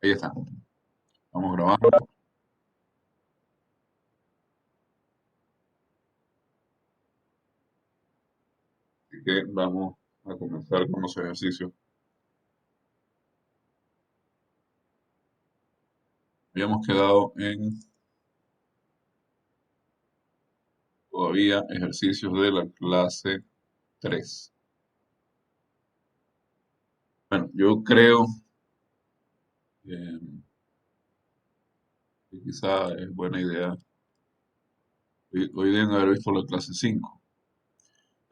Ahí está. Vamos grabando. Así que vamos a comenzar con los ejercicios. Habíamos quedado en todavía ejercicios de la clase 3. Bueno, yo creo que quizá es buena idea. Hoy deben haber visto la clase 5,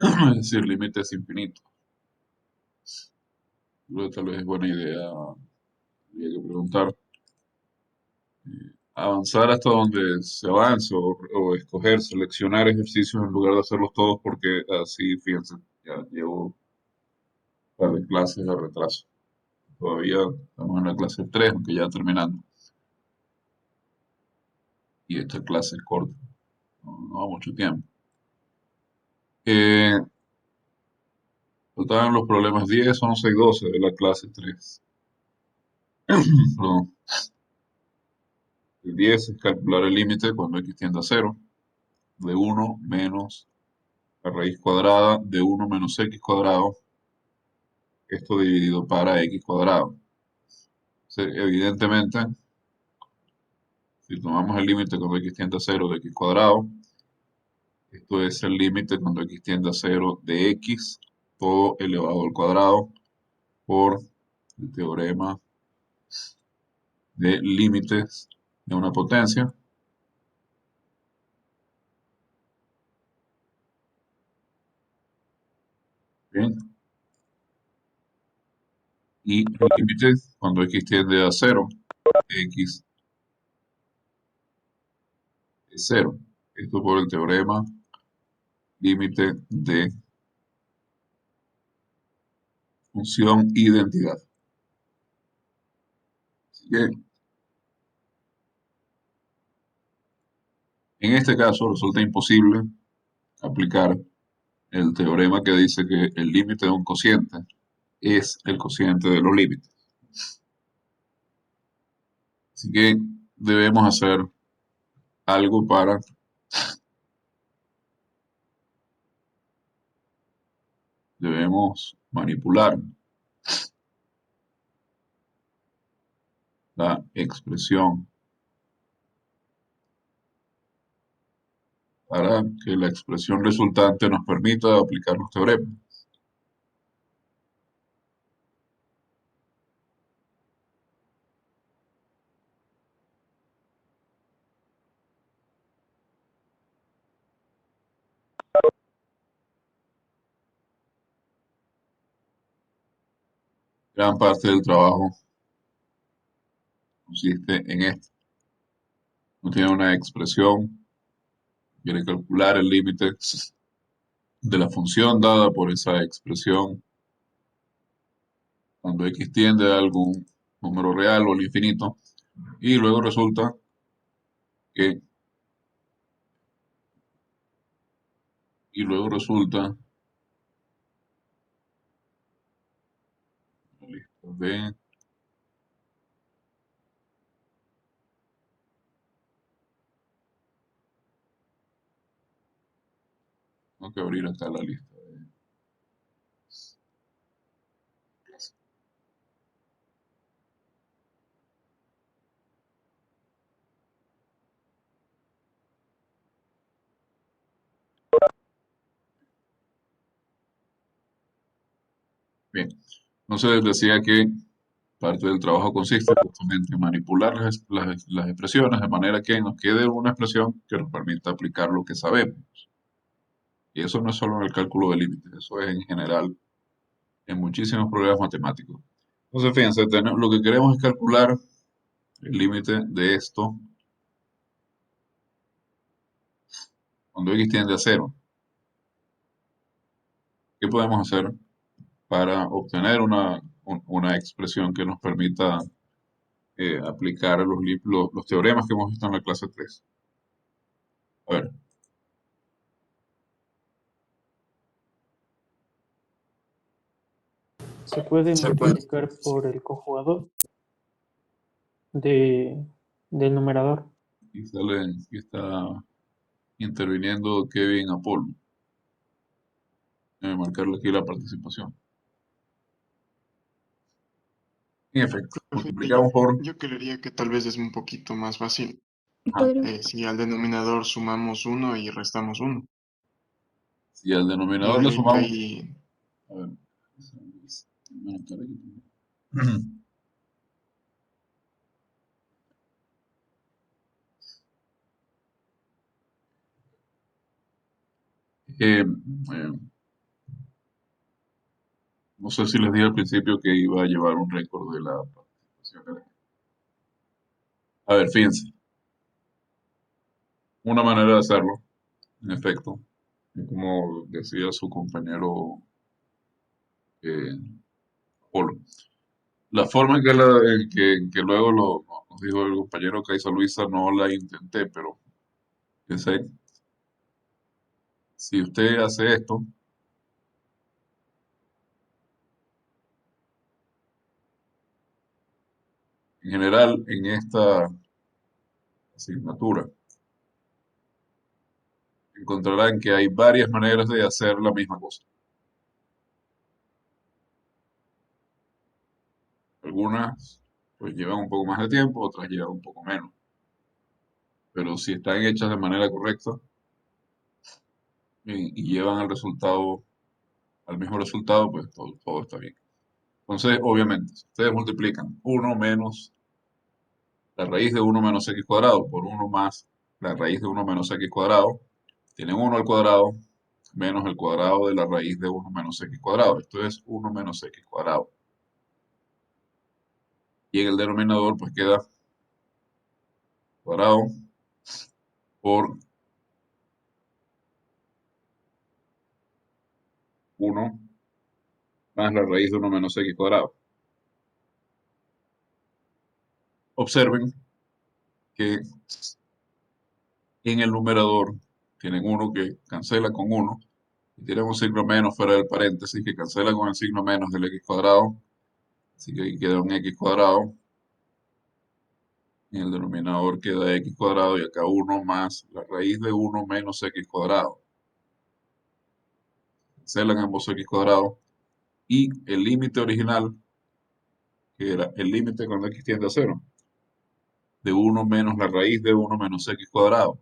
es decir, límites infinitos. Creo que tal vez es buena idea, habría que preguntar, avanzar hasta donde se avance o escoger, seleccionar ejercicios en lugar de hacerlos todos porque así, fíjense, ya llevo un par de clases de retraso. Todavía estamos en la clase 3, aunque ya terminando. Y esta clase es corta, no va mucho tiempo. Eh, Faltaban los problemas 10, 11 y 12 de la clase 3. Perdón. El 10 es calcular el límite cuando x tiende a 0 de 1 menos la raíz cuadrada de 1 menos x cuadrado, esto dividido para x cuadrado. Evidentemente, si tomamos el límite cuando x tiende a 0 de x cuadrado, esto es el límite cuando x tiende a 0 de x, todo elevado al cuadrado, por el teorema de límites de una potencia. Bien. Y el límite cuando x tiende a 0, x es 0. Esto por el teorema límite de función identidad. Así que en este caso resulta imposible aplicar el teorema que dice que el límite de un cociente es el cociente de los límites. Así que debemos hacer algo para debemos manipular la expresión para que la expresión resultante nos permita aplicar los teoremas. Gran parte del trabajo consiste en esto. Uno tiene una expresión, quiere calcular el límite de la función dada por esa expresión cuando x tiende a algún número real o al infinito, y luego resulta que, y luego resulta, listo, tengo que abrir acá la lista. Bien, entonces decía que parte del trabajo consiste justamente en manipular las expresiones de manera que nos quede una expresión que nos permita aplicar lo que sabemos. Y eso no es solo en el cálculo de límites, eso es en general en muchísimos problemas matemáticos. Entonces, fíjense, lo que queremos es calcular el límite de esto cuando x tiende a 0. ¿Qué podemos hacer para obtener una expresión que nos permita aplicar los teoremas que hemos visto en la clase 3? A ver, Se puede multiplicar por el cojugador. de, del numerador. Y sale, y está interviniendo Kevin Apolo. Debe marcarle aquí la participación. En efecto, Profe, multiplicamos por... yo creería que tal vez es un poquito más fácil Ajá, Podría. si al denominador sumamos uno y restamos uno. si al Y denominador le sumamos... ahí A ver, voy a anotar aquí. Eh, no sé si les dije al principio que iba a llevar un récord de la participación de la gente. A ver, fíjense, una manera de hacerlo, en efecto, es como decía su compañero eh, Polo. La forma en que luego nos dijo el compañero Caiza Luisa no la intenté, pero pensé, si usted hace esto, en general en esta asignatura, encontrarán que hay varias maneras de hacer la misma cosa. Algunas pues llevan un poco más de tiempo, otras llevan un poco menos. Pero si están hechas de manera correcta y llevan al resultado, al mismo resultado, pues todo está bien. Entonces, obviamente, si ustedes multiplican uno menos la raíz de uno menos x cuadrado por uno más la raíz de uno menos x cuadrado, tienen uno al cuadrado menos el cuadrado de la raíz de uno menos x cuadrado. Esto es uno menos x cuadrado. Y en el denominador, pues queda cuadrado por uno más la raíz de uno menos x cuadrado. Observen que en el numerador tienen uno que cancela con uno y tienen un signo menos fuera del paréntesis que cancela con el signo menos del x cuadrado. Así que aquí queda un x cuadrado. En el denominador queda x cuadrado y acá uno más la raíz de uno menos x cuadrado. Cancelan ambos x cuadrados. Y el límite original, que era el límite cuando x tiende a cero, de uno menos la raíz de uno menos x cuadrado,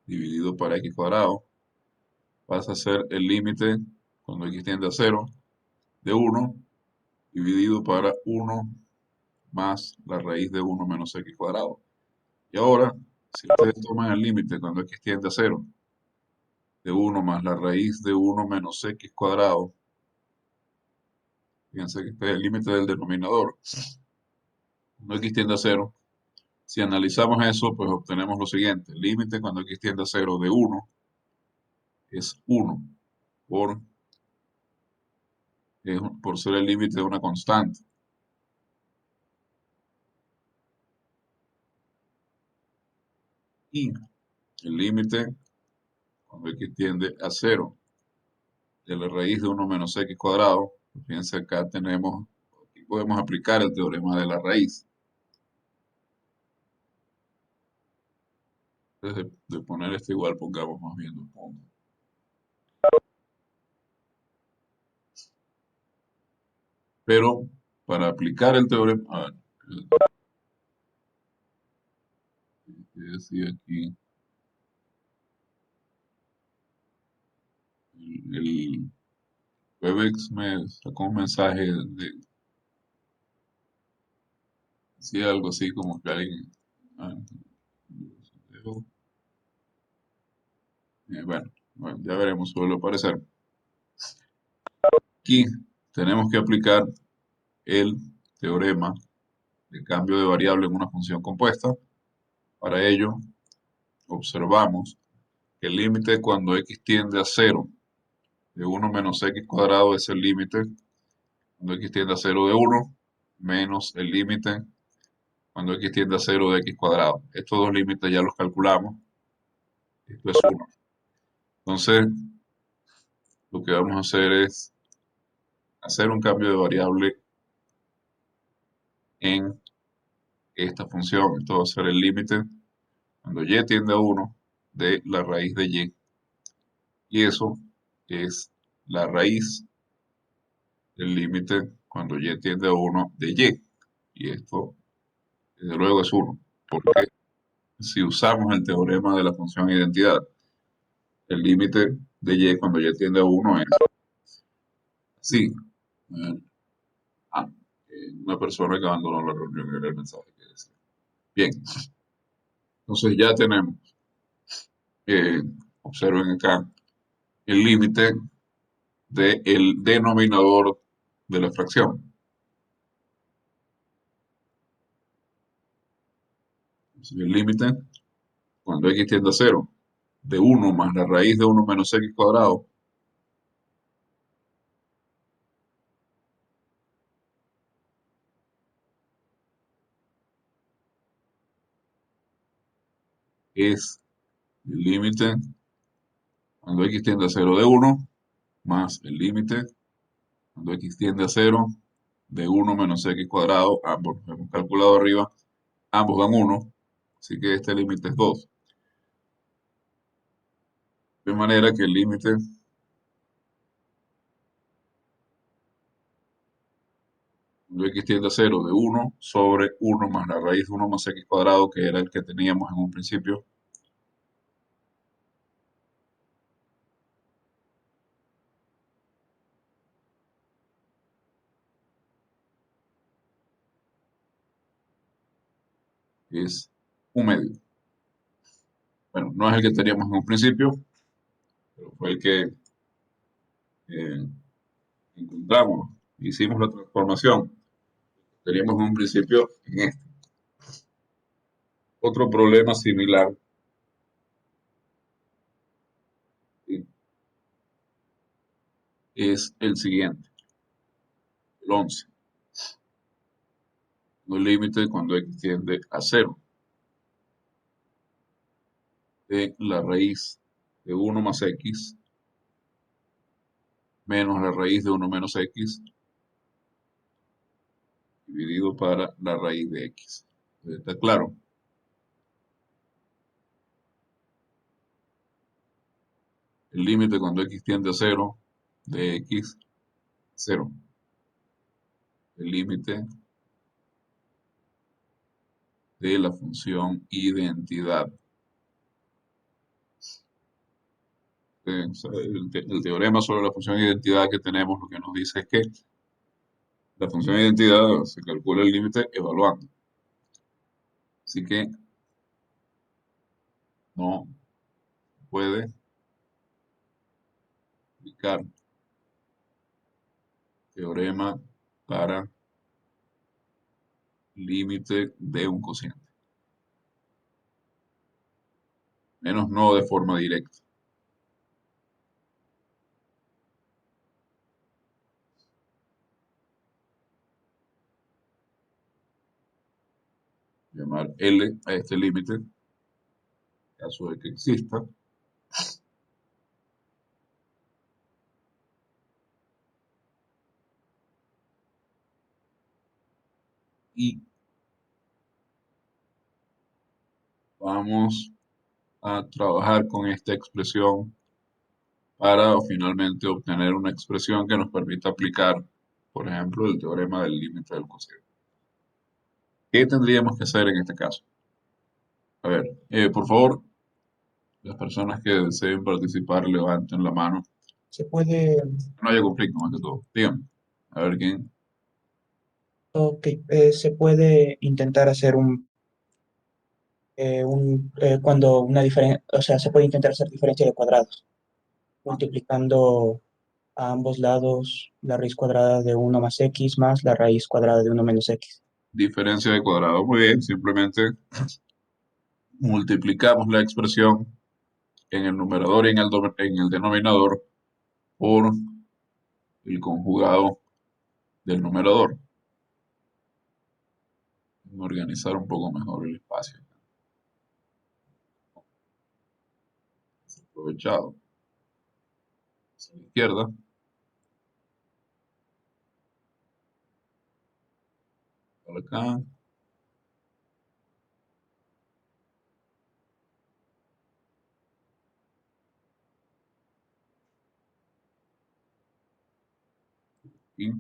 dividido para x cuadrado, pasa a ser el límite cuando x tiende a cero de uno dividido para uno más la raíz de uno menos x cuadrado. Y ahora, si ustedes toman el límite cuando x tiende a cero de uno más la raíz de uno menos x cuadrado, fíjense que este es el límite del denominador, cuando x tiende a cero, si analizamos eso, pues obtenemos lo siguiente, el límite cuando x tiende a cero de uno es uno por, por ser el límite de una constante. Y el límite cuando x tiende a cero de la raíz de uno menos x cuadrado, fíjense acá tenemos, aquí podemos aplicar el teorema de la raíz. Entonces, de poner esto igual, pongamos más bien 2 puntos. Pero para aplicar el teorema, a ver, ¿qué decía aquí? El Webex me sacó un mensaje decía algo así como que alguien, ah, bueno, ya veremos, suele aparecer. Aquí tenemos que aplicar el teorema de cambio de variable en una función compuesta. Para ello, observamos que el límite cuando x tiende a cero de uno menos x cuadrado es el límite cuando x tiende a cero de uno menos el límite cuando x tiende a cero de x cuadrado. Estos dos límites ya los calculamos. Esto es uno. Entonces, lo que vamos a hacer es hacer un cambio de variable en esta función. Esto va a ser el límite cuando y tiende a 1 de la raíz de y. Y eso es la raíz del límite cuando y tiende a 1 de y. Y esto, desde luego, es 1. Porque si usamos el teorema de la función identidad, el límite de y cuando y tiende a 1 es así. Eh, ah, una persona que abandonó la reunión era el mensaje que decía. Bien, entonces ya tenemos, eh, observen acá, el límite del denominador de la fracción. Entonces, el límite, cuando x tiende a 0, de 1 más la raíz de 1 menos x cuadrado, es el límite cuando x tiende a 0 de 1 más el límite cuando x tiende a 0 de 1 menos x cuadrado, ambos lo hemos calculado arriba, ambos dan 1, así que este límite es 2. De manera que el límite cuando x tiende a 0 de 1 sobre 1 más la raíz de 1 más x cuadrado, que era el que teníamos en un principio, es 1/2. Bueno, no es el que teníamos en un principio, pero fue el que eh, encontramos. Hicimos la transformación. Teníamos en un principio en este. Otro problema similar, ¿sí?, es el siguiente, el 11. El límite cuando x tiende a 0 de la raíz de 1 más x menos la raíz de 1 menos x dividido para la raíz de x. ¿Está claro? El límite cuando x tiende a 0 de x, 0. El límite de la función identidad. El teorema sobre la función identidad que tenemos lo que nos dice es que la función identidad se calcula el límite evaluando. Así que no puede aplicar teorema para límite de un cociente. Menos no de forma directa. Llamar L a este límite, en caso de que exista. Y vamos a trabajar con esta expresión para finalmente obtener una expresión que nos permita aplicar, por ejemplo, el teorema del límite del cociente. ¿Qué tendríamos que hacer en este caso? A ver, por favor, las personas que deseen participar levanten la mano. Se puede, No haya conflicto, más que todo. Díganme. A ver quién. ok, se puede intentar hacer cuando una diferencia, o sea, se puede intentar hacer diferencia de cuadrados, multiplicando a ambos lados la raíz cuadrada de 1 más x más la raíz cuadrada de 1 menos x. Diferencia de cuadrado. Muy bien, simplemente multiplicamos la expresión en el numerador y en el denominador por el conjugado del numerador. Vamos a organizar un poco mejor el espacio. Aprovechado. A la izquierda. Por acá. Y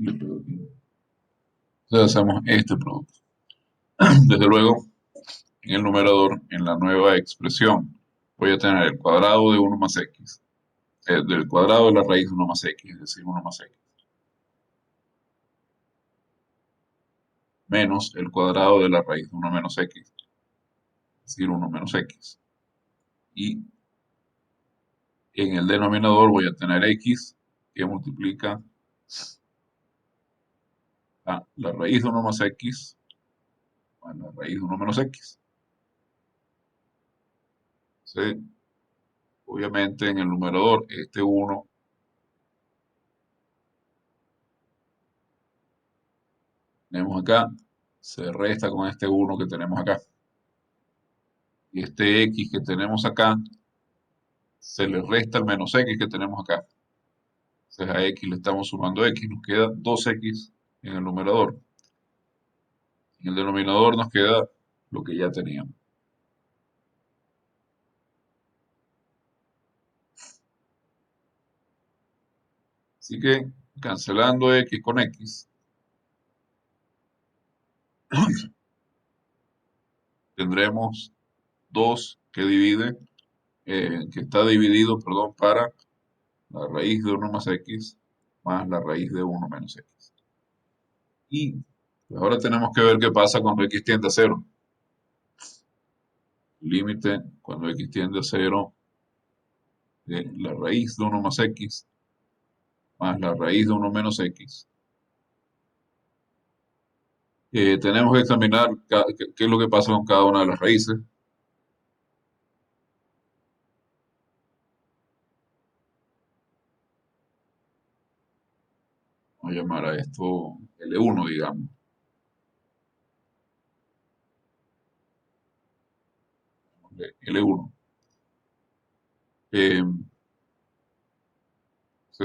le pego aquí. Entonces hacemos este producto. Desde luego, en el numerador, en la nueva expresión, voy a tener el cuadrado de 1 más x, del cuadrado de la raíz de 1 más x, es decir, 1 más x, menos el cuadrado de la raíz de 1 menos x, es decir, 1 menos x. Y en el denominador voy a tener x que multiplica a la raíz de 1 más x a la raíz de 1 menos x. Entonces, obviamente en el numerador este 1 tenemos acá se resta con este 1 que tenemos acá. Y este x que tenemos acá se le resta el menos x que tenemos acá. Entonces a x le estamos sumando x, nos queda 2x en el numerador. En el denominador nos queda lo que ya teníamos. Así que cancelando x con x, tendremos 2 que está dividido, perdón, para la raíz de 1 más x más la raíz de 1 menos x. Y ahora tenemos que ver qué pasa cuando x tiende a 0. Límite cuando x tiende a 0 de la raíz de 1 más x más la raíz de 1 menos x. Tenemos que examinar qué es lo que pasa con cada una de las raíces. Vamos a llamar a esto L1, digamos. L1. Eh,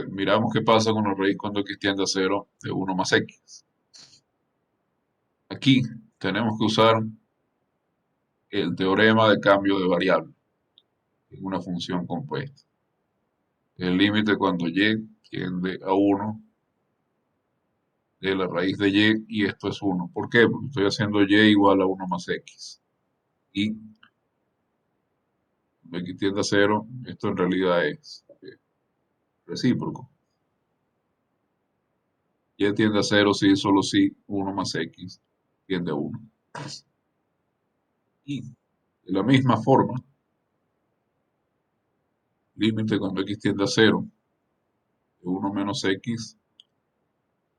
Miramos qué pasa con la raíz cuando x tiende a 0 de 1 más x. Aquí tenemos que usar el teorema de cambio de variable en una función compuesta. El límite cuando y tiende a 1 de la raíz de y esto es 1. ¿Por qué? Porque estoy haciendo y igual a 1 más x. Y cuando x tiende a 0, esto en realidad es recíproco. Y tiende a 0 si, solo si 1 más x tiende a 1. Y de la misma forma, límite cuando x tiende a 0 de 1 menos x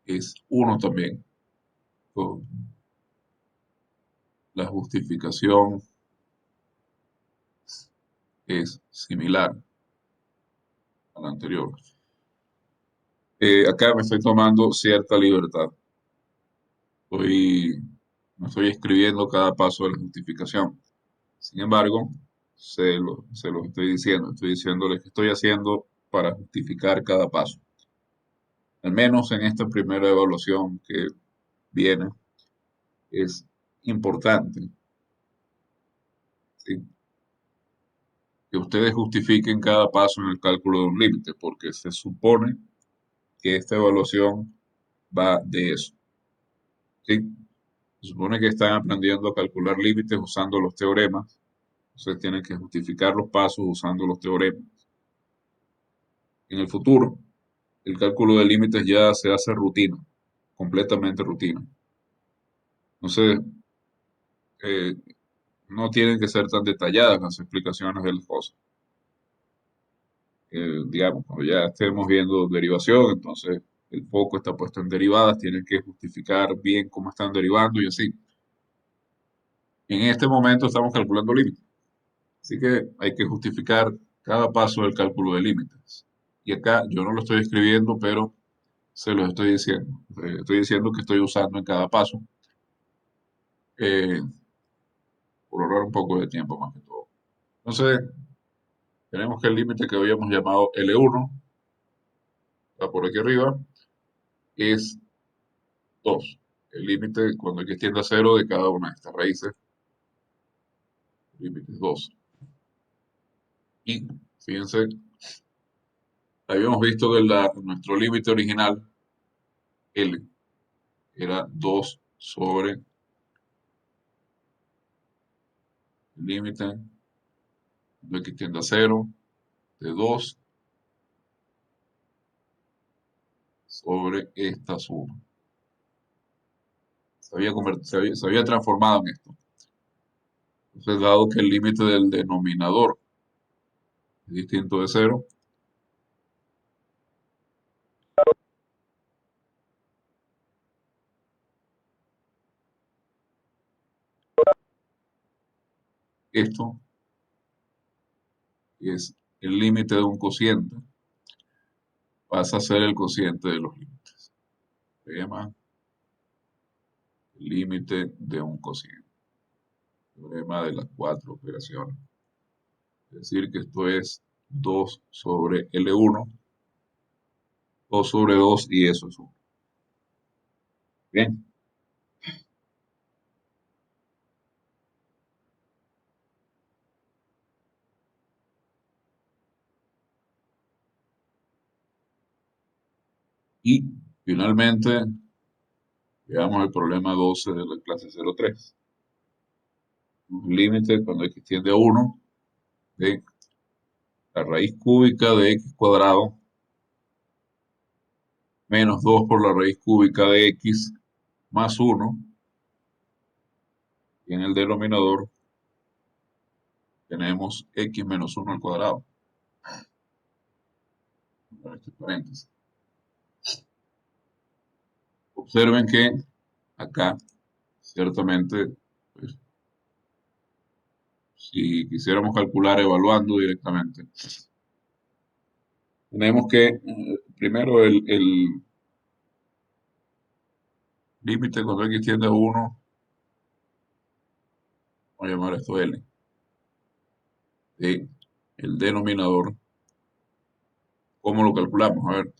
es 1 también. Con la justificación es similar a la anterior. Acá me estoy tomando cierta libertad. No estoy escribiendo cada paso de la justificación. Sin embargo, se lo estoy diciendo. Estoy diciéndoles que estoy haciendo para justificar cada paso. Al menos en esta primera evaluación que viene, es importante, ¿sí?, que ustedes justifiquen cada paso en el cálculo de un límite, porque se supone que esta evaluación va de eso. ¿Sí? Se supone que están aprendiendo a calcular límites usando los teoremas, entonces tienen que justificar los pasos usando los teoremas. En el futuro, el cálculo de límites ya se hace rutina, completamente rutina. Entonces, eh, no tienen que ser tan detalladas las explicaciones de las cosas. Digamos, cuando ya estemos viendo derivación, entonces el foco está puesto en derivadas, tienen que justificar bien cómo están derivando y así. En este momento estamos calculando límites, así que hay que justificar cada paso del cálculo de límites. Y acá yo no lo estoy escribiendo, pero se los estoy diciendo. Estoy diciendo que estoy usando en cada paso, eh, por ahorrar un poco de tiempo más que todo. Entonces, tenemos que el límite que habíamos llamado L1, está por aquí arriba, es 2. El límite cuando x tiende a 0 de cada una de estas raíces, el límite es 2. Y fíjense, habíamos visto que nuestro límite original, L, era 2 sobre el límite cuando x tiende a 0 de 2 sobre esta suma. Se había transformado en esto. Entonces, dado que el límite del denominador es distinto de 0, esto es el límite de un cociente, pasa a ser el cociente de los límites. Se llama límite de un cociente. Teorema de las 4 operaciones. Es decir, que esto es 2 sobre L1, 2 sobre 2 y eso es 1. Bien. Y finalmente, veamos el problema 12 de la clase 03. Un límite cuando x tiende a 1 de la raíz cúbica de x cuadrado menos 2 por la raíz cúbica de x más 1. Y en el denominador tenemos x menos 1 al cuadrado. Este paréntesis. Observen que acá, ciertamente, pues, si quisiéramos calcular evaluando directamente, tenemos que, primero, el límite cuando x tiende a 1, vamos a llamar esto L, de el denominador, ¿cómo lo calculamos? A ver,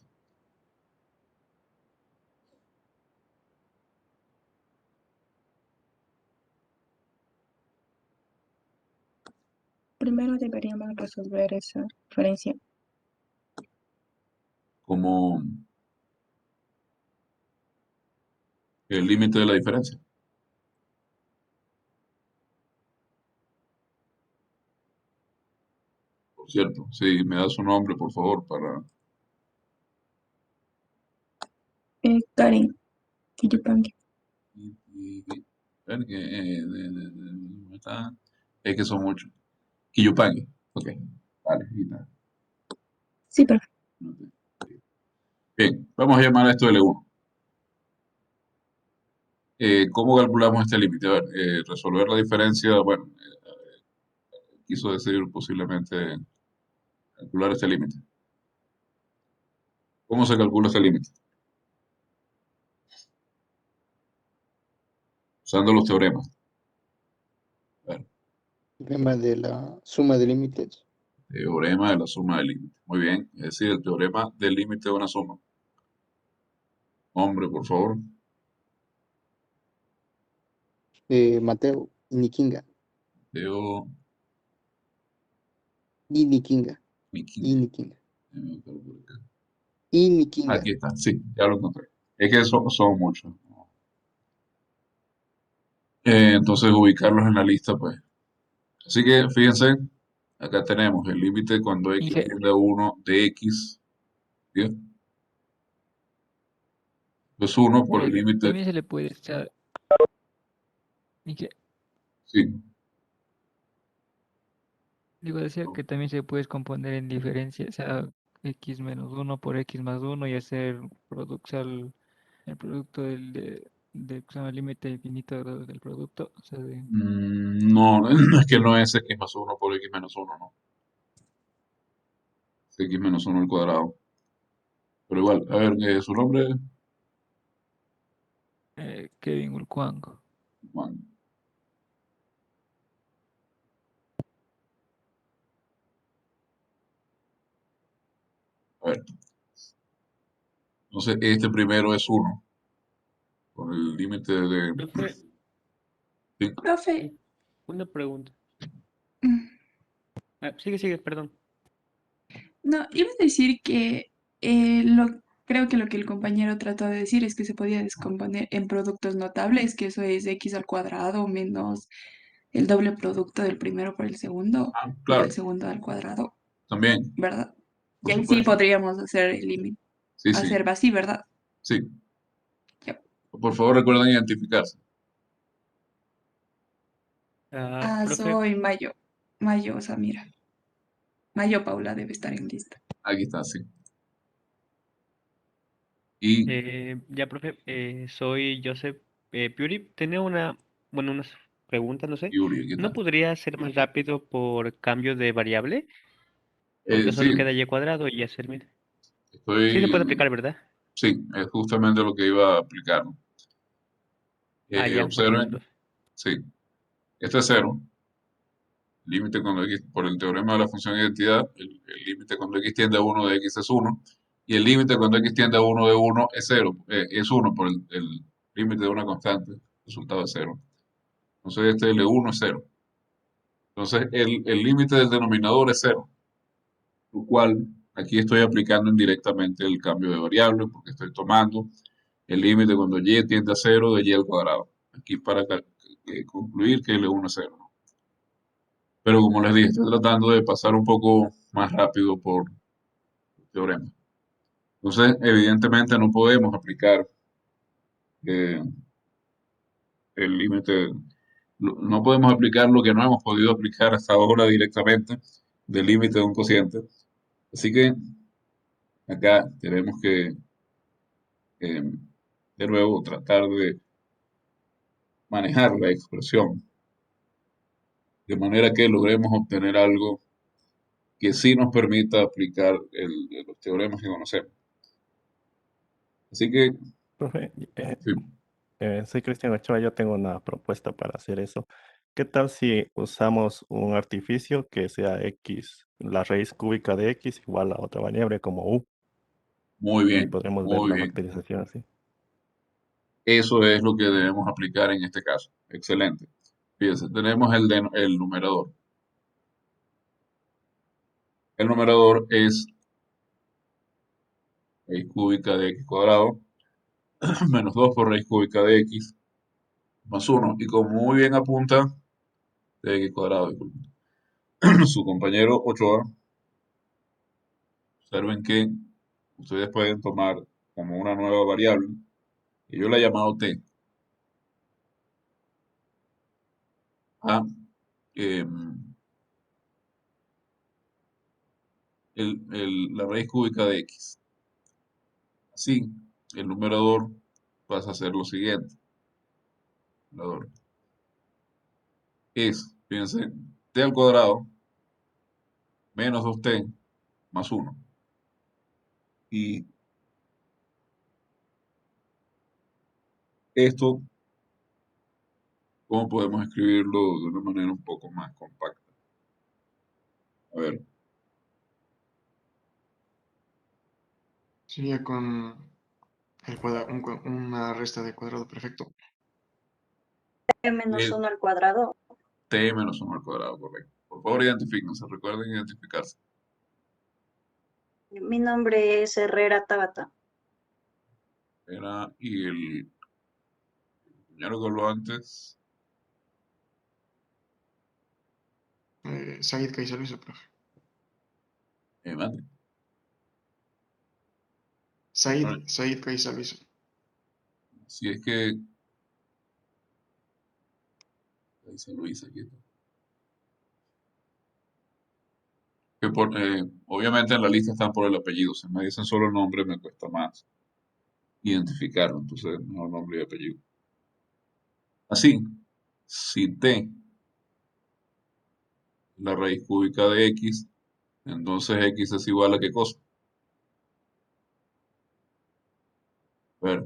Primero deberíamos resolver esa diferencia. como el límite de la diferencia. Por cierto, si me da su nombre, por favor, para... Karen, Kiyupangi. Ver es que son muchos. Kiyupangi. Ok. Vale. Sí, profe. Bien, vamos a llamar a esto L1. ¿Cómo calculamos este límite? A ver, resolver la diferencia, bueno, quiso decir posiblemente calcular este límite. ¿Cómo se calcula este límite? Usando los teoremas. A ver, Teorema de la suma de límites. teorema de la suma de límites. Muy bien, es decir, el teorema del límite de una suma. Nombre, por favor. Mateo Inikinga. Teo Inikinga. Miquinga. Inikinga. Déjame buscarlo por acá. Inikinga. Aquí está, sí, ya lo encontré. Es que son muchos. Entonces ubicarlos en la lista, pues. Así que fíjense, acá tenemos el límite cuando x Inge, tiende a 1 de x, ¿bien? Es 1 por el límite, también se le puede echar. Inge, Sí. Digo, decía que también se puede componer en diferencia, o sea, x menos uno por x más uno y hacer el producto del que se llama límite infinito del producto. O sea, No, es que no es x más uno por x menos uno, no. Es x menos uno al cuadrado. Pero igual, a ver, su nombre es Kevin Ulcuang. Juan. A ver, entonces este primero es uno, con el límite de... Profe, Sí, Profe, una pregunta. mm, Sigue, perdón. no, iba a decir que creo que lo que el compañero trató de decir es que se podía descomponer en productos notables, que eso es x al cuadrado menos el doble producto del primero por el segundo y del claro, segundo al cuadrado, también, ¿verdad? por Y ahí sí supuesto. podríamos hacer el límite, Sí, sí, hacer así, ¿verdad? sí. Ya. Por favor, recuerden identificarse. Profe, Soy Mayo, Mayo Samira. Mayo Paula debe estar en lista. Aquí está, sí. Y ya, profe, soy Joseph Piuri. Tenía unas preguntas, no sé. Yuri, aquí ¿No está. podría ser más rápido por cambio de variable? Porque Sí, solo queda y cuadrado y hacer mil. Sí se puede estoy, aplicar, ¿verdad? sí, es justamente lo que iba a aplicar, ¿no? Ya, gracias, Observen, profe. sí, este es cero, límite cuando x, por el teorema de la función de identidad, el límite cuando x tiende a uno de x es uno, y el límite cuando x tiende a uno de uno es cero, es uno por el límite de una constante, el resultado es cero. Entonces este L1 es cero. Entonces el límite del denominador es cero, lo cual aquí estoy aplicando indirectamente el cambio de variable porque estoy tomando el límite cuando y tiende a cero de y al cuadrado. Aquí para concluir que L1 es cero, ¿no? Pero como les dije, estoy tratando de pasar un poco más rápido por el teorema. Entonces, evidentemente no podemos aplicar eh, el límite, no podemos aplicar lo que no hemos podido aplicar hasta ahora directamente del límite de un cociente. Así que acá tenemos que, eh, de nuevo, tratar de manejar la expresión de manera que logremos obtener algo que sí nos permita aplicar los teoremas que conocemos. Así que, Profe, sí, soy Cristian Ochoa, yo tengo una propuesta para hacer eso. ¿Qué tal si usamos un artificio que sea x, la raíz cúbica de x igual a otra variable como u, muy y bien, podremos ver muy la bien. factorización así? Eso es lo que debemos aplicar en este caso. Excelente. Fíjense, tenemos el numerador. El numerador es raíz cúbica de x cuadrado menos 2 por raíz cúbica de x más uno. Y como muy bien apunta, de x cuadrado, disculpen, su compañero Ochoa, observen que ustedes pueden tomar como una nueva variable, que yo la he llamado t, a la raíz cúbica de x. Así, el numerador pasa a ser lo siguiente. El numerador es, fíjense, t al cuadrado menos 2t más 1. Y esto, ¿cómo podemos escribirlo de una manera un poco más compacta? A ver, Sería con una resta de cuadrado perfecto. Menos es uno al cuadrado. t menos 1 al cuadrado, correcto. Por favor, identifíquense, recuerden identificarse. Mi nombre es Herrera Tabata. Y el compañero que habló antes, Said Caizaluso, profe. mande. Bueno, Said Caizaluso. si es que Dice Luis aquí. Obviamente en la lista están por el apellido. Si me dicen solo el nombre, me cuesta más identificarlo. Entonces, mejor nombre y apellido. Así, si t es la raíz cúbica de x, entonces x es igual a ¿qué cosa? A ver,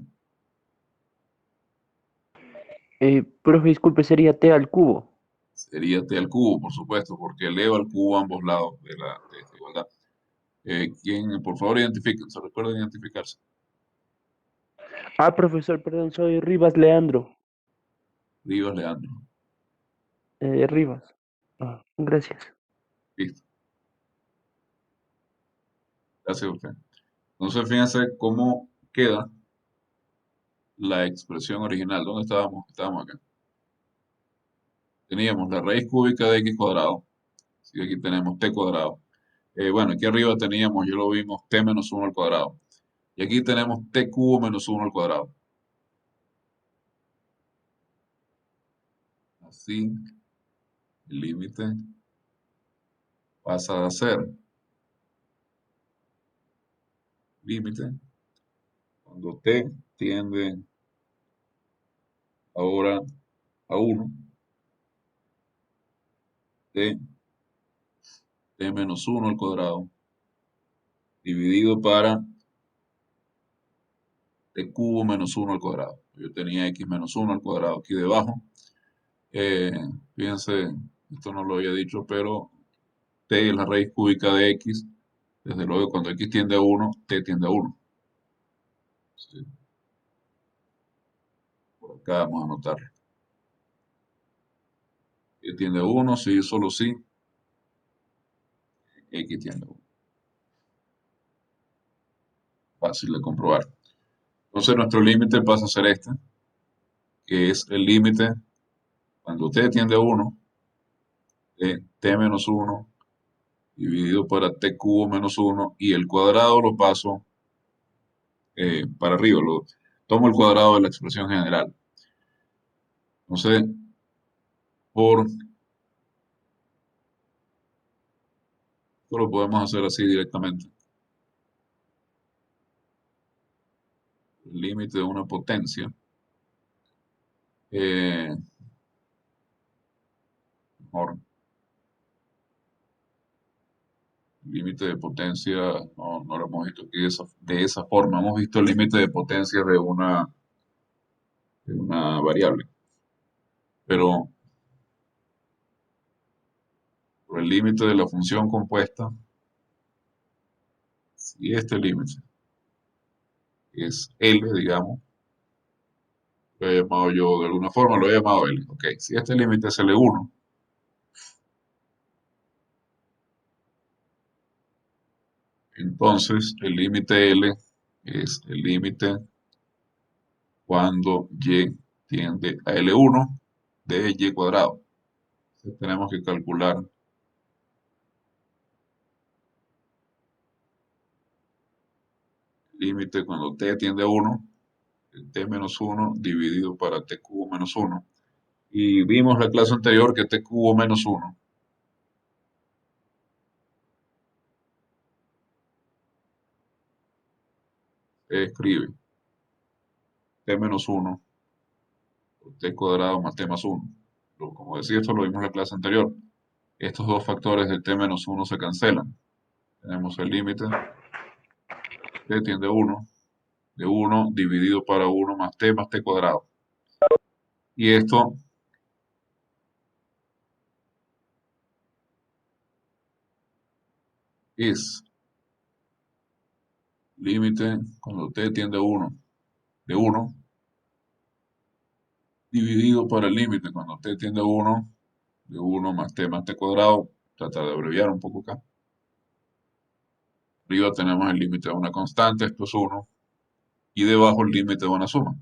Profe, disculpe, sería t al cubo. sería t al cubo, por supuesto, porque eleva al cubo a ambos lados de esta igualdad. ¿Quién, por favor, identifíquense? Recuerden identificarse. Profesor, perdón, soy Rivas Leandro. Rivas Leandro. Rivas. Gracias. Listo. Gracias a usted. Entonces, fíjense cómo queda la expresión original. ¿Dónde estábamos? Estábamos acá. Teníamos la raíz cúbica de x cuadrado. Sí, aquí tenemos t cuadrado. Bueno, aquí arriba teníamos, ya lo vimos, t menos 1 al cuadrado. Y aquí tenemos t cubo menos 1 al cuadrado. Así, el límite pasa a ser límite cuando t tiende ahora a 1, t menos 1 al cuadrado, dividido para t cubo menos 1 al cuadrado. Yo tenía x menos 1 al cuadrado aquí debajo. Eh, Fíjense, esto no lo había dicho, pero t es la raíz cúbica de x. Desde luego, cuando x tiende a 1, t tiende a 1. Sí, por acá vamos a anotar. T tiende a 1, sí, solo sí. X tiende a 1. Fácil de comprobar. Entonces, nuestro límite pasa a ser este, que es el límite cuando t tiende a 1, de t menos 1 dividido para t cubo menos 1, y el cuadrado lo paso para arriba, tomo el cuadrado de la expresión general. Entonces, esto lo podemos hacer así directamente. El límite de una potencia. Mejor. Límite de potencia, no lo hemos visto aquí de esa forma. Hemos visto el límite de potencia de una variable. Pero por el límite de la función compuesta, si este límite es L, digamos, lo he llamado yo de alguna forma, lo he llamado L. Ok, si este límite es L1, entonces el límite L es el límite cuando y tiende a L1 de y cuadrado. Entonces tenemos que calcular el límite cuando t tiende a 1, t menos 1 dividido para t cubo menos 1. Y vimos la clase anterior que t cubo menos 1 se escribe t menos 1 por t cuadrado más t más 1. Como decía, esto lo vimos en la clase anterior. Estos dos factores de t menos 1 se cancelan. Tenemos el límite t tiende a 1 de 1 dividido para 1 más t cuadrado. Y esto es límite cuando t tiende a 1 de 1 dividido para el límite cuando t tiende a 1 de 1 más t cuadrado. Tratar de abreviar un poco acá. Arriba tenemos el límite de una constante, esto es 1, y debajo el límite de una suma,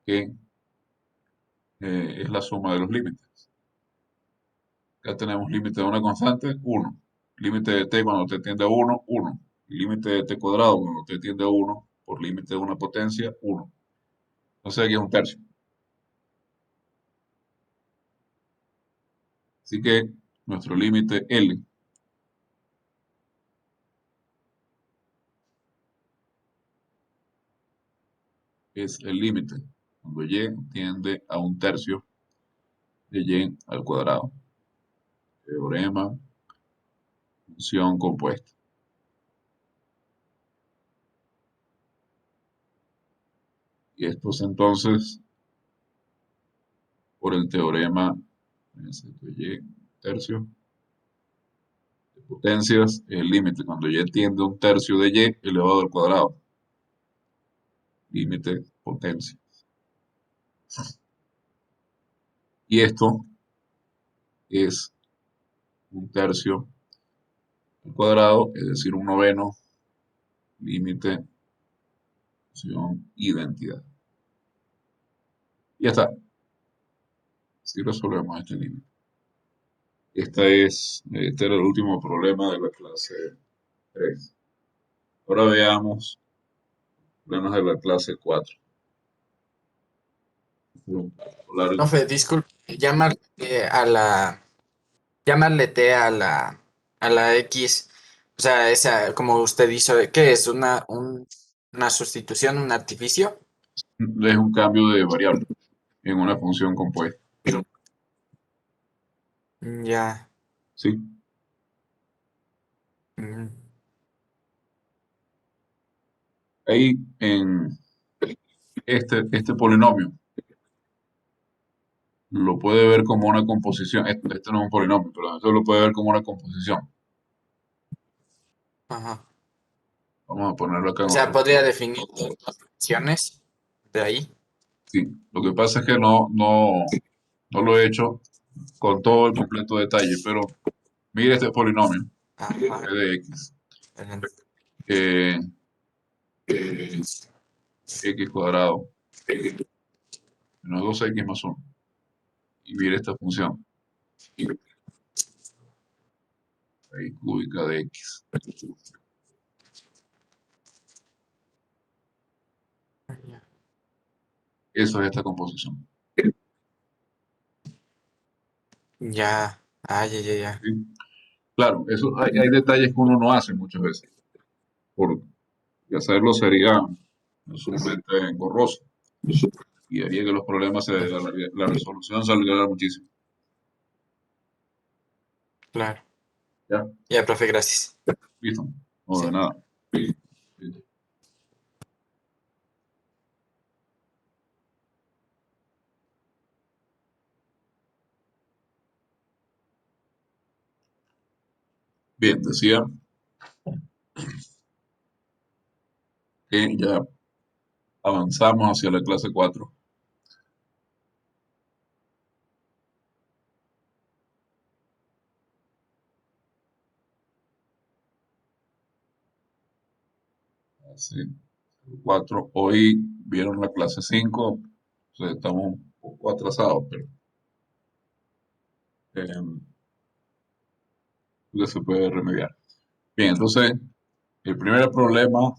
que es la suma de los límites. Acá tenemos límite de una constante, 1. Límite de t cuando t tiende a 1, 1. Límite de t cuadrado cuando t tiende a 1 por límite de una potencia, 1. Entonces aquí es un tercio. Así que nuestro límite L es el límite cuando y tiende a un tercio de y al cuadrado. Teorema, función compuesta. Y esto es entonces por el teorema de y tercio de potencias, el límite cuando y tiende a un tercio de y elevado al cuadrado. Límite potencia. Y esto es un tercio al cuadrado, es decir, un noveno, límite, función, identidad. Y ya está. Si resolvemos este límite. Este era el último problema de la clase 3. Ahora veamos problemas de la clase 4. Profe, disculpe, llamarle T a la X, o sea, esa, como usted hizo, ¿qué es? ¿Una sustitución, un artificio? Es un cambio de variable en una función compuesta. Ya. ¿Sí? Ujú. Ahí en este polinomio lo puede ver como una composición. Este no es un polinomio, pero esto lo puede ver como una composición. Ajá. Vamos a ponerlo acá en O sea, otro. podría definir las funciones de ahí. Sí, lo que pasa es que no lo he hecho con todo el completo detalle, pero mire este polinomio, Ajá. f de x, Ajá. eh, x cuadrado menos 2x más 1. Y mire esta función, raíz cúbica de x. Eso es esta composición. Ya. Ah, ya. ¿Sí? Claro, hay detalles que uno no hace muchas veces, porque hacerlo sería sumamente engorroso y haría que los problemas, la resolución se alargara muchísimo. Claro. ¿Ya? Ya, profe, gracias. ¿Listo? No, Sí. de nada. Listo. Bien, decía que ya avanzamos hacia la clase 4. Clase 4. Hoy vieron la clase 5. O sea, estamos un poco atrasados, pero ya se puede remediar. Bien, entonces, el primer problema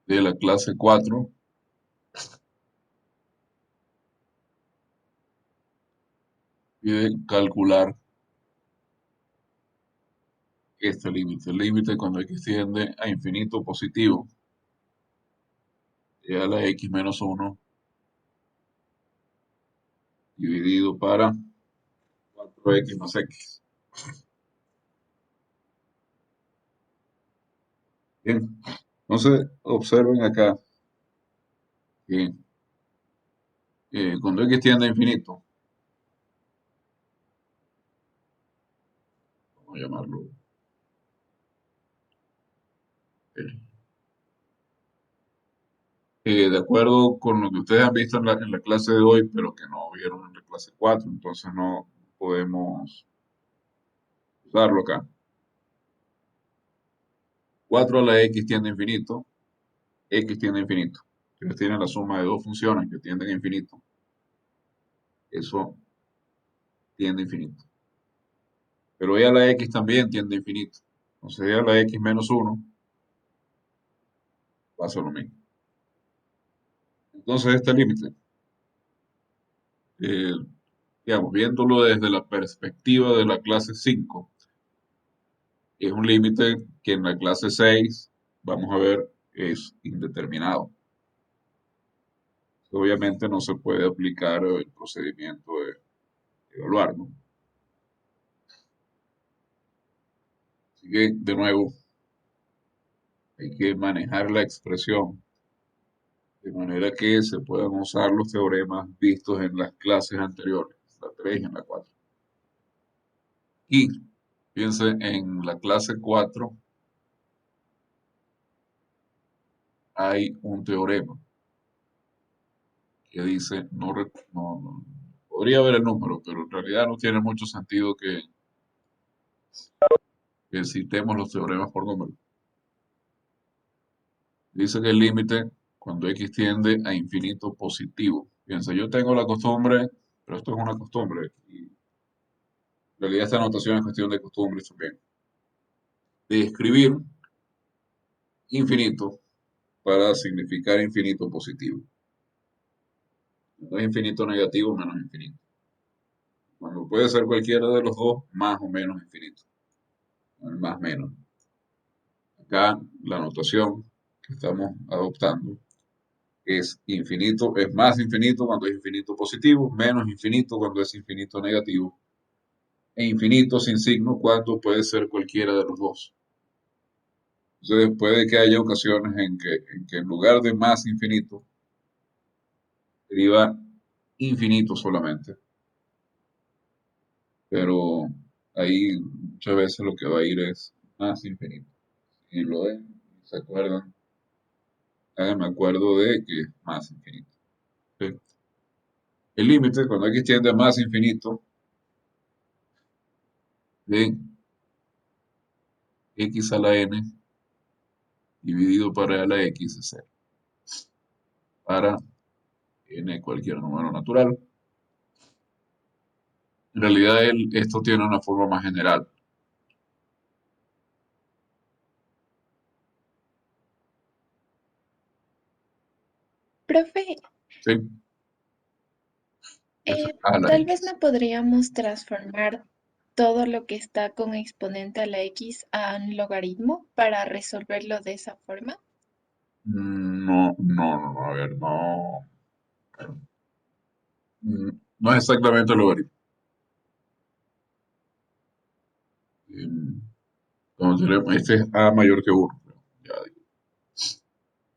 de la clase 4 pide calcular este límite. El límite cuando x tiende a infinito positivo llega a la x menos 1 dividido para 4x más x. Bien, entonces observen acá que cuando x tiende a infinito, vamos a llamarlo L. De acuerdo con lo que ustedes han visto en la clase de hoy, pero que no vieron en la clase 4, entonces no podemos usarlo acá. 4 a la x tiende a infinito, x tiende a infinito. Ustedes tienen la suma de dos funciones que tienden a infinito. Eso tiende a infinito. Pero y a la x también tiende a infinito. Entonces y a la x menos 1 pasa lo mismo. Entonces este límite digamos, viéndolo desde la perspectiva de la clase 5, es un límite que en la clase 6, vamos a ver, es indeterminado. Obviamente no se puede aplicar el procedimiento de evaluar, ¿no? Así que, de nuevo, hay que manejar la expresión de manera que se puedan usar los teoremas vistos en las clases anteriores, la 3 y en la 4. Y fíjense, en la clase 4 hay un teorema que dice, podría haber el número, pero en realidad no tiene mucho sentido que citemos los teoremas por número. Dice que el límite cuando x tiende a infinito positivo. Fíjense, yo tengo la costumbre, pero esto es una costumbre, y en realidad esta anotación es cuestión de costumbres también, de escribir infinito para significar infinito positivo. No es infinito negativo menos infinito. Cuando puede ser cualquiera de los dos, más o menos infinito. El más menos. Acá la notación que estamos adoptando es infinito, es más infinito cuando es infinito positivo, menos infinito cuando es infinito negativo, e infinito sin signo cuando puede ser cualquiera de los dos. Entonces puede que haya ocasiones en que en lugar de más infinito, deriva infinito solamente. Pero ahí muchas veces lo que va a ir es más infinito. Y lo ven, ¿se acuerdan? Me acuerdo de que es más infinito. ¿Sí? El límite, cuando x tiende a más infinito, de x a la n dividido para la x es 0. Para n cualquier número natural. En realidad esto tiene una forma más general. Profe, ¿Sí? A la tal x. vez no podríamos transformar todo lo que está con exponente a la x a un logaritmo para resolverlo de esa forma. No, a ver, no. No es exactamente el logaritmo. Este es a mayor que 1. Ya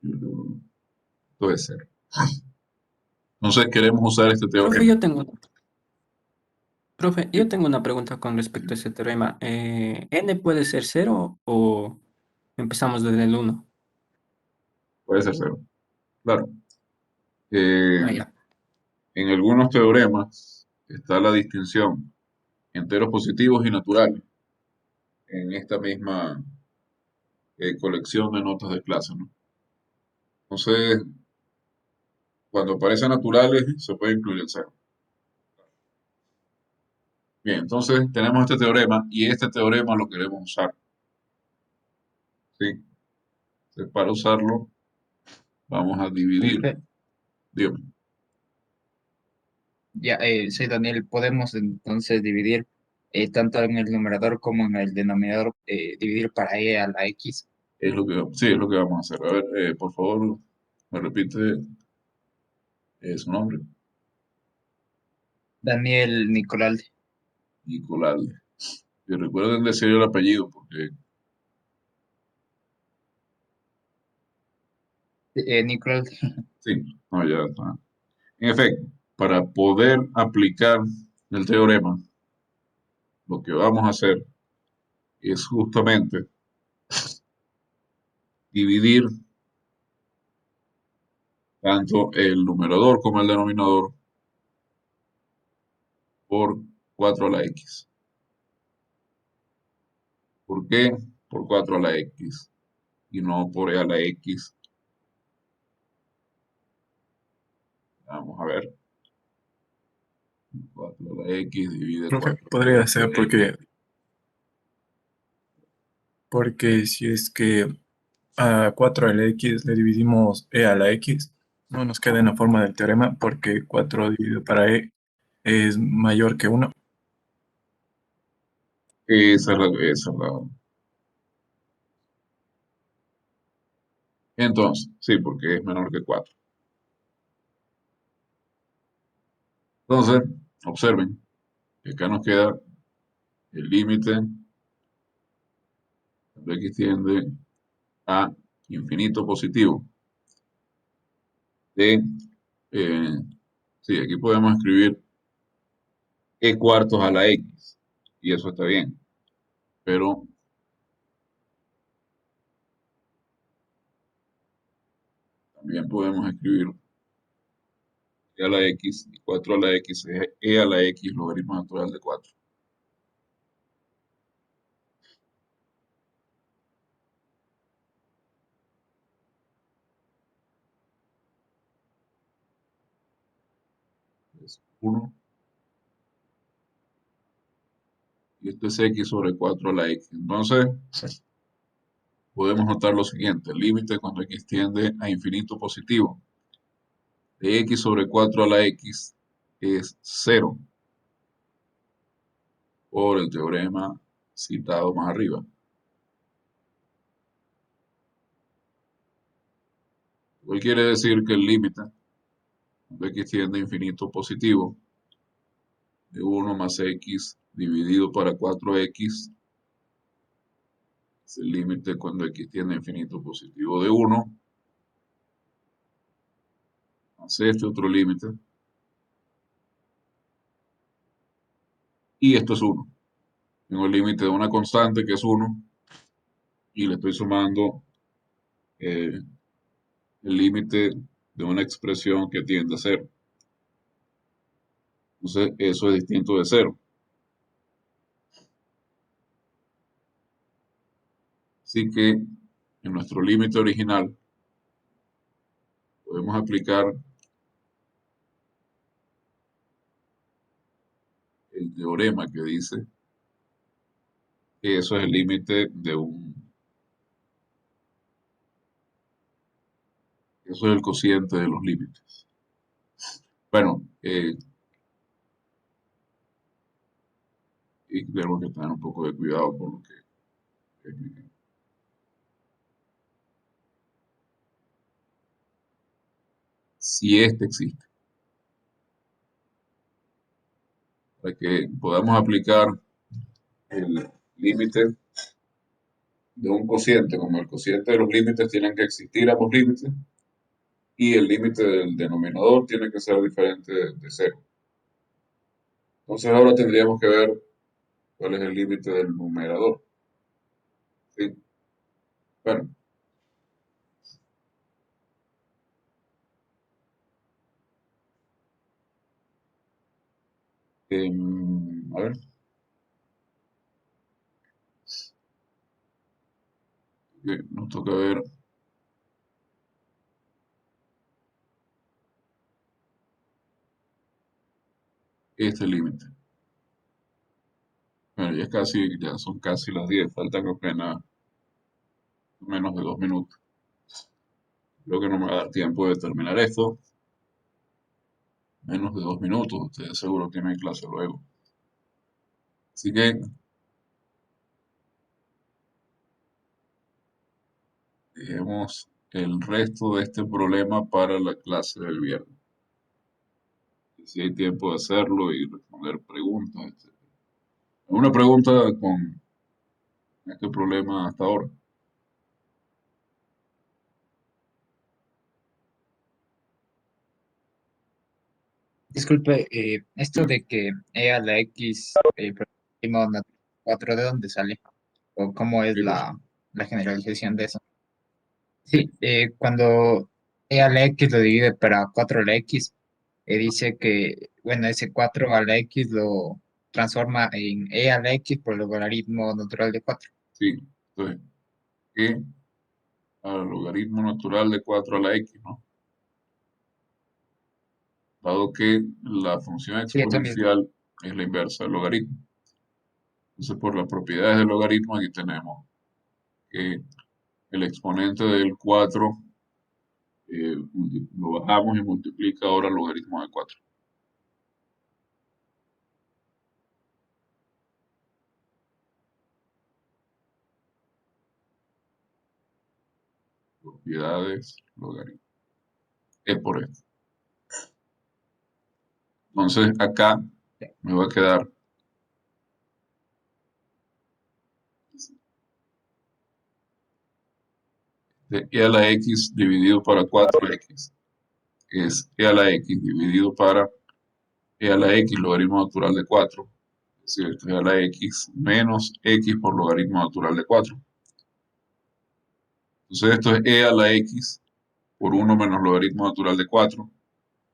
digo, puede ser. Entonces queremos usar este Profe, teorema. yo tengo una pregunta con respecto a ese teorema. ¿N puede ser 0 o empezamos desde el 1? Puede ser 0. Claro. Eh, Ah, ya. en algunos teoremas está la distinción enteros positivos y naturales en esta misma colección de notas de clase, ¿no? Entonces, cuando aparecen naturales, se puede incluir el 0. Bien, entonces tenemos este teorema y este teorema lo queremos usar. ¿Sí? Entonces, para usarlo, vamos a dividir. Profe, Dígame. ya, soy Daniel. Podemos entonces dividir tanto en el numerador como en el denominador, dividir para e a la x. Sí, es lo que vamos a hacer. A ver, por favor, me repite su nombre. Daniel Nicolalde. Nicolalde. Y recuerden decir el apellido, porque Nicolalde. sí, no, ya está. En efecto, para poder aplicar el teorema, lo que vamos a hacer es justamente dividir tanto el numerador como el denominador por 4 a la x. ¿Por qué? Por 4 a la x y no por e a la x. Vamos a ver. 4 a la x divide Profe, 4 a la podría x. ser porque si es que a 4 a la x le dividimos e a la x, no nos queda en la forma del teorema porque 4 dividido para e es mayor que 1. Esa es la. Entonces, sí, porque es menor que 4. Entonces, observen que acá nos queda el límite cuando x tiende a infinito positivo de, eh, sí, aquí podemos escribir e cuartos a la x, y eso está bien, pero también podemos escribir e a la x, y 4 a la x es e a la x logaritmo natural de 4. Es 1, y esto es x sobre 4 a la x. Entonces, podemos notar lo siguiente: el límite cuando x tiende a infinito positivo de x sobre 4 a la x es 0, por el teorema citado más arriba. Lo que quiere decir que el límite cuando x tiende a infinito positivo de 1 más x dividido para 4x es el límite cuando x tiende a infinito positivo de 1 más este otro límite, y esto es 1. Tengo el límite de una constante que es 1 y le estoy sumando el límite de una expresión que tiende a 0. Entonces, eso es distinto de 0. Así que en nuestro límite original podemos aplicar el teorema que dice que eso es el límite de eso es el cociente de los límites. Bueno, y tenemos que tener un poco de cuidado por lo que si este existe, para que podamos aplicar el límite de un cociente, como el cociente de los límites tienen que existir ambos límites, y el límite del denominador tiene que ser diferente de 0. Entonces ahora tendríamos que ver cuál es el límite del numerador. ¿Sí? Bueno, a ver, nos toca ver este límite. Bueno, ya son casi las 10, faltan apenas menos de 2 minutos. Creo que no me va a dar tiempo de terminar esto. Menos de 2 minutos, ustedes seguro tienen clase luego. Así que dejemos el resto de este problema para la clase del viernes. Si hay tiempo de hacerlo y responder preguntas, etc. ¿Alguna pregunta con este problema hasta ahora? Disculpe, esto de que e a la x primo 4, ¿de dónde sale? ¿O cómo es la generalización de eso? Sí, cuando e a la x lo divide para 4 a la x, dice que, bueno, ese 4 a la x lo transforma en e a la x por el logaritmo natural de 4. Sí, entonces, e al logaritmo natural de 4 a la x, ¿no? Dado que la función Sí, eso mismo. exponencial es la inversa del logaritmo. Entonces, por las propiedades del logaritmo, aquí tenemos que el exponente del 4 lo bajamos y multiplica ahora el logaritmo de 4. propiedades logaritmo. E por F. Entonces acá me va a quedar de E a la X dividido para 4X. Es E a la X dividido para E a la X logaritmo natural de 4. Es decir, esto es E a la X menos X por logaritmo natural de 4. Entonces esto es E a la X por 1 menos logaritmo natural de 4.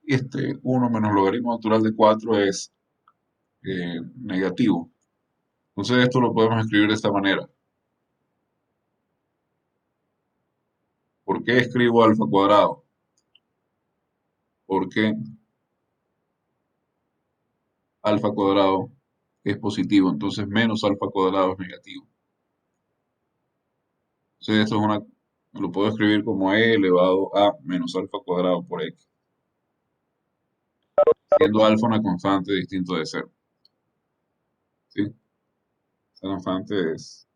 Y este 1 menos logaritmo natural de 4 es negativo. Entonces esto lo podemos escribir de esta manera. ¿Por qué escribo alfa cuadrado? Porque alfa cuadrado es positivo, entonces menos alfa cuadrado es negativo. Entonces esto es lo puedo escribir como E elevado a menos alfa cuadrado por X. Siendo alfa una constante distinta de 0. ¿Sí? Esta constante es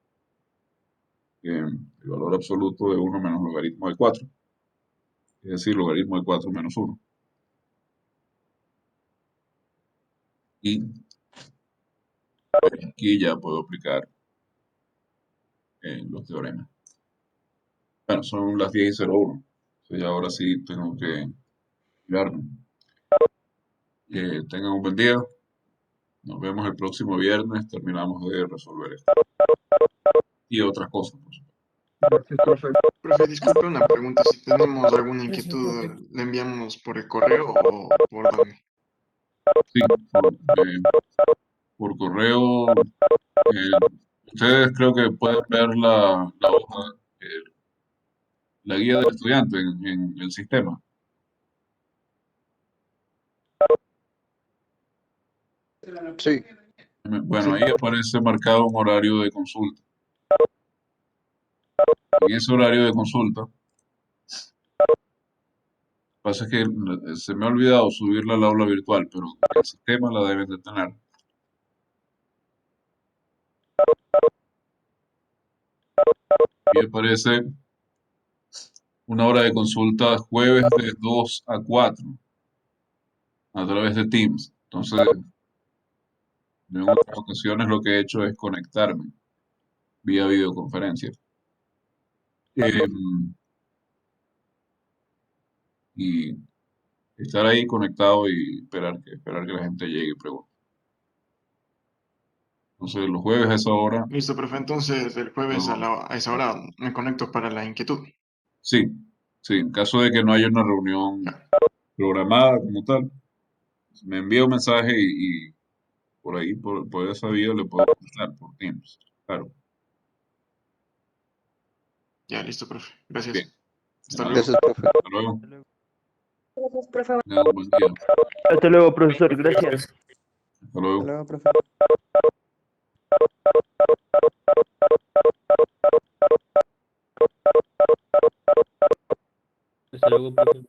el valor absoluto de 1 menos logaritmo de 4. Es decir, logaritmo de 4 menos 1. Y aquí ya puedo aplicar los teoremas. Bueno, son las 10:01. Entonces ahora sí tengo que mirarme. Tengan un buen día. Nos vemos el próximo viernes. Terminamos de resolver esto. Y otras cosas, por supuesto. Gracias, profe. Profe, disculpe una pregunta. Si tenemos alguna Gracias, inquietud, profe. ¿le enviamos por el correo o por dónde? Sí, por correo. Ustedes creo que pueden ver la hoja, la guía del estudiante en el sistema. Sí. Bueno, ahí aparece marcado un horario de consulta. En ese horario de consulta, pasa que se me ha olvidado subirla al aula virtual, pero el sistema la deben de tener. Y aparece una hora de consulta jueves de 2 a 4 a través de Teams. Entonces, en otras ocasiones lo que he hecho es conectarme vía videoconferencia. Y estar ahí conectado y esperar que la gente llegue y pregunte. Entonces, los jueves a esa hora, Listo, profe. Entonces, el jueves a esa hora me conecto para la inquietud. sí, en caso de que no haya una reunión programada como tal, me envía un mensaje y por ahí, por esa vía le puedo contestar por Teams. Claro. Ya, listo, profe. Gracias. Bien. Hasta De luego. Gracias, profe. Hasta luego. Gracias, profe. Tengan un buen día. Hasta luego, profesor. Gracias. Hasta luego. Hasta luego, profe. Hasta luego, profe.